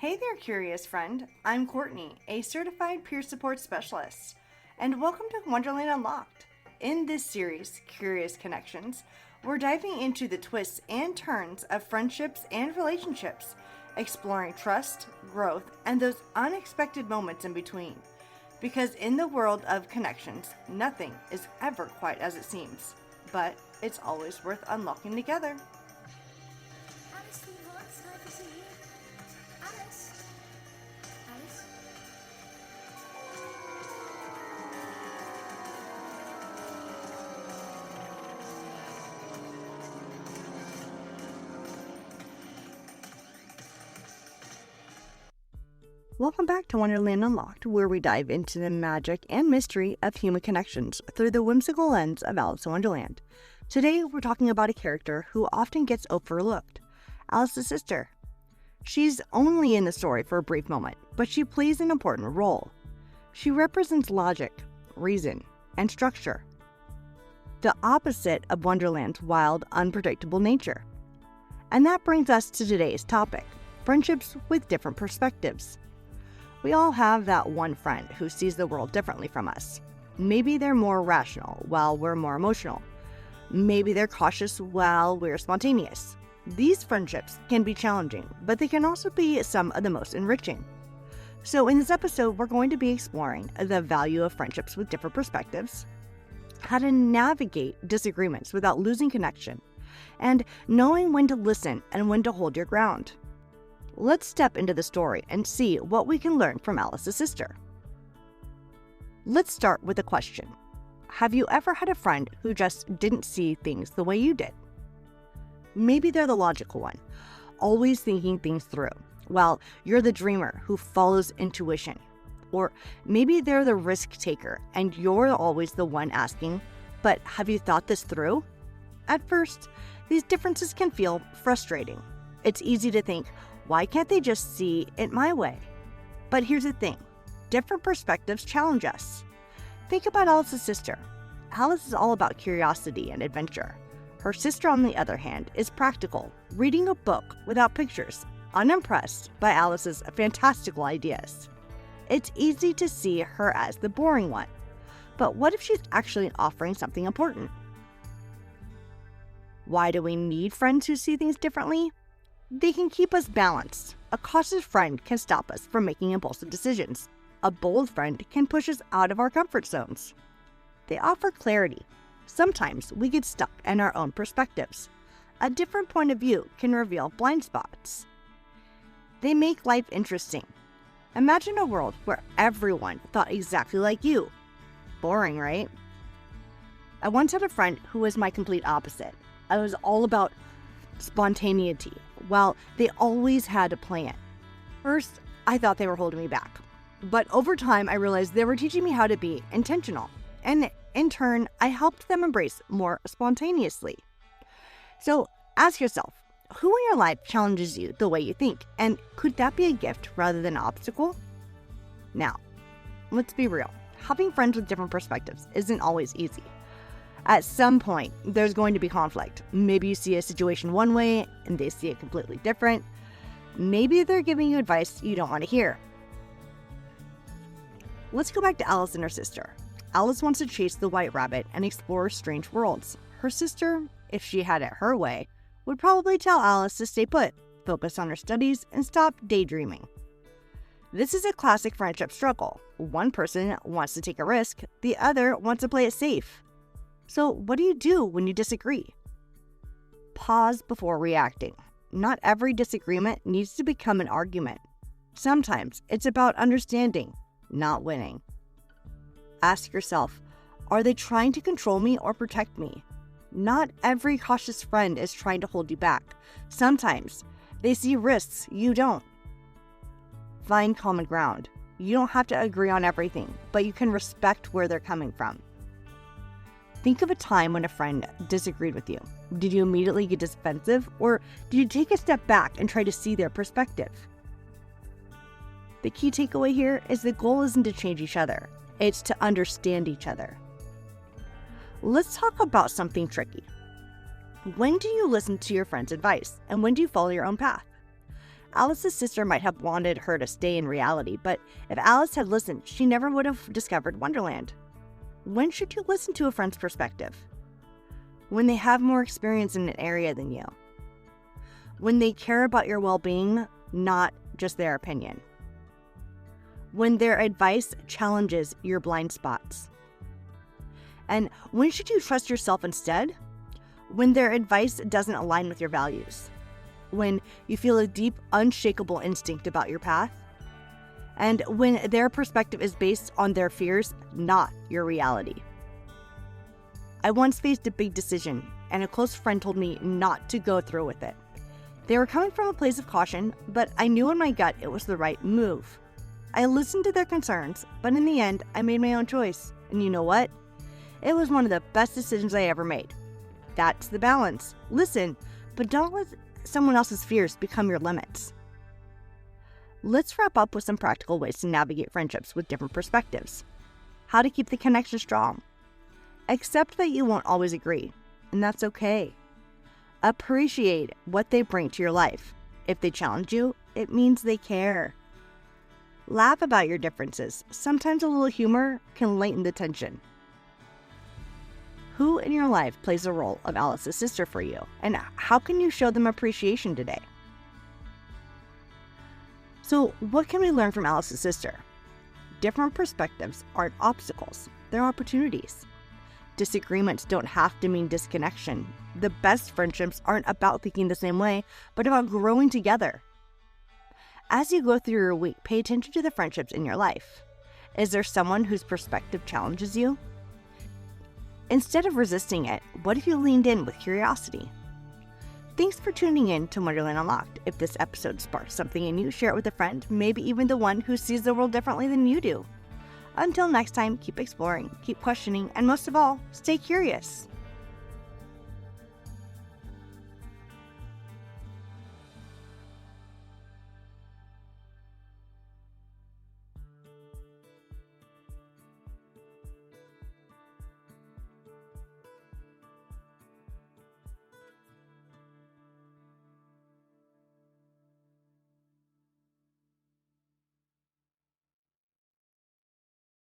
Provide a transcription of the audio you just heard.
Hey there, curious friend. I'm Courtney, a certified peer support specialist, and welcome to Wonderland Unlocked. In this series, Curious Connections, we're diving into the twists and turns of friendships and relationships, exploring trust, growth, and those unexpected moments in between. Because in the world of connections, nothing is ever quite as it seems, but it's always worth unlocking together. Alice, sweetheart, it's nice to see you. Alice. Alice. Welcome back to Wonderland Unlocked, where we dive into the magic and mystery of human connections through the whimsical lens of Alice in Wonderland. Today, we're talking about a character who often gets overlooked, Alice's sister. She's only in the story for a brief moment, but she plays an important role. She represents logic, reason, and structure, the opposite of Wonderland's wild, unpredictable nature. And that brings us to today's topic, friendships with different perspectives. We all have that one friend who sees the world differently from us. Maybe they're more rational while we're more emotional. Maybe they're cautious while we're spontaneous. These friendships can be challenging, but they can also be some of the most enriching. So in this episode, we're going to be exploring the value of friendships with different perspectives, how to navigate disagreements without losing connection, and knowing when to listen and when to hold your ground. Let's step into the story and see what we can learn from Alice's sister. Let's start with a question. Have you ever had a friend who just didn't see things the way you did? Maybe they're the logical one, always thinking things through, while you're the dreamer who follows intuition. Or maybe they're the risk taker and you're always the one asking, but have you thought this through? At first, these differences can feel frustrating. It's easy to think, why can't they just see it my way? But here's the thing, different perspectives challenge us. Think about Alice's sister. Alice is all about curiosity and adventure. Her sister, on the other hand, is practical, reading a book without pictures, unimpressed by Alice's fantastical ideas. It's easy to see her as the boring one. But what if she's actually offering something important? Why do we need friends who see things differently? They can keep us balanced. A cautious friend can stop us from making impulsive decisions. A bold friend can push us out of our comfort zones. They offer clarity. Sometimes we get stuck in our own perspectives. A different point of view can reveal blind spots. They make life interesting. Imagine a world where everyone thought exactly like you. Boring, right? I once had a friend who was my complete opposite. I was all about spontaneity, while they always had a plan. First, I thought they were holding me back. But over time, I realized they were teaching me how to be intentional. And in turn, I helped them embrace more spontaneously. So ask yourself, who in your life challenges you the way you think? And could that be a gift rather than an obstacle? Now, let's be real. Having friends with different perspectives isn't always easy. At some point, there's going to be conflict. Maybe you see a situation one way and they see it completely different. Maybe they're giving you advice you don't want to hear. Let's go back to Alice and her sister. Alice wants to chase the white rabbit and explore strange worlds. Her sister, if she had it her way, would probably tell Alice to stay put, focus on her studies, and stop daydreaming. This is a classic friendship struggle. One person wants to take a risk, the other wants to play it safe. So what do you do when you disagree? Pause before reacting. Not every disagreement needs to become an argument. Sometimes it's about understanding, not winning. Ask yourself, are they trying to control me or protect me? Not every cautious friend is trying to hold you back. Sometimes they see risks you don't. Find common ground. You don't have to agree on everything, but you can respect where they're coming from. Think of a time when a friend disagreed with you. Did you immediately get defensive, or did you take a step back and try to see their perspective? The key takeaway here is the goal isn't to change each other. It's to understand each other. Let's talk about something tricky. When do you listen to your friend's advice, and when do you follow your own path? Alice's sister might have wanted her to stay in reality, but if Alice had listened, she never would have discovered Wonderland. When should you listen to a friend's perspective? When they have more experience in an area than you. When they care about your well-being, not just their opinion. When their advice challenges your blind spots. And when should you trust yourself instead? When their advice doesn't align with your values. When you feel a deep, unshakable instinct about your path. And when their perspective is based on their fears, not your reality. I once faced a big decision, and a close friend told me not to go through with it. They were coming from a place of caution, but I knew in my gut it was the right move. I listened to their concerns, but in the end, I made my own choice. And you know what? It was one of the best decisions I ever made. That's the balance. Listen, but don't let someone else's fears become your limits. Let's wrap up with some practical ways to navigate friendships with different perspectives. How to keep the connection strong. Accept that you won't always agree, and that's okay. Appreciate what they bring to your life. If they challenge you, it means they care. Laugh about your differences. Sometimes a little humor can lighten the tension. Who in your life plays the role of Alice's sister for you, and how can you show them appreciation today? So, what can we learn from Alice's sister? Different perspectives aren't obstacles, they're opportunities. Disagreements don't have to mean disconnection. The best friendships aren't about thinking the same way, but about growing together. As you go through your week, pay attention to the friendships in your life. Is there someone whose perspective challenges you? Instead of resisting it, what if you leaned in with curiosity? Thanks for tuning in to Wonderland Unlocked. If this episode sparked something in you, share it with a friend, maybe even the one who sees the world differently than you do. Until next time, keep exploring, keep questioning, and most of all, stay curious.